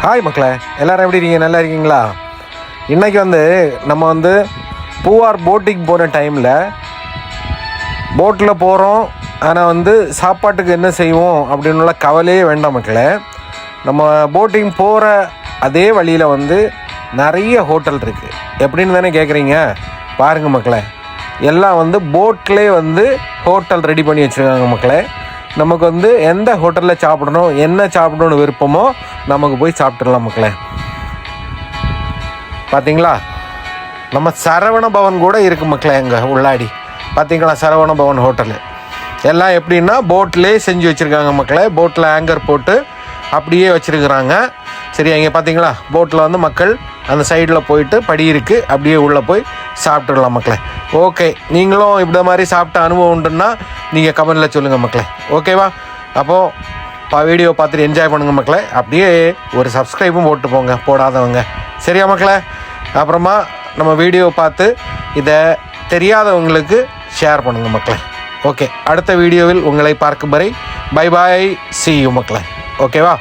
Hi மக்களே, எல்லோரும் எப்படி இருக்கீங்க? நல்லா இருக்கீங்களா? இன்றைக்கி நம்ம பூவார் போட்டிங் போகிற டைமில் போட்டில் போகிறோம். ஆனால் சாப்பாட்டுக்கு என்ன செய்வோம் அப்படின்னுள்ள கவலையே வேண்டாம் மக்களே. நம்ம போட்டிங் போகிற அதே வழியில் நிறைய ஹோட்டல் இருக்குது. எப்படின்னு தானே கேட்குறீங்க? பாருங்கள் மக்களே, எல்லாம் போட்லேயே ஹோட்டல் ரெடி பண்ணி வச்சுருக்காங்க மக்களே. நமக்கு எந்த ஹோட்டலில் சாப்பிடணும், என்ன சாப்பிடணும்னு விருப்பமோ நமக்கு போய் சாப்பிட்டுடலாம் மக்களே. பார்த்தீங்களா, நம்ம சரவண பவன் கூட இருக்குது மக்களே. எங்கே உள்ளாடி பார்த்தீங்களா, சரவண பவன் ஹோட்டலு எல்லாம் எப்படின்னா போட்லேயே செஞ்சு வச்சுருக்காங்க மக்களே. போட்டில் ஆங்கர் போட்டு அப்படியே வச்சுருக்குறாங்க. சரி, இங்கே பார்த்தீங்களா, போட்டில் மக்கள் அந்த சைடில் போயிட்டு படி இருக்குது, அப்படியே உள்ளே போய் சாப்பிட்டுடலாம் மக்களே. ஓகே, நீங்களும் இப்படி மாதிரி சாப்பிட்ட அனுபவம் உண்டுன்னா நீங்கள் கமெண்டில் சொல்லுங்கள் மக்களே. ஓகேவா? அப்போது வீடியோ பார்த்துட்டு என்ஜாய் பண்ணுங்கள் மக்களே. அப்படியே ஒரு சப்ஸ்கிரைபும் போட்டு போங்க போடாதவங்க. சரியா மக்களே? அப்புறமா நம்ம வீடியோ பார்த்து இதை தெரியாதவங்களுக்கு ஷேர் பண்ணுங்கள் மக்களே. ஓகே, அடுத்த வீடியோவில் உங்களை பார்க்கும் வரை பை பாய், see you மக்களே. ஓகேவா?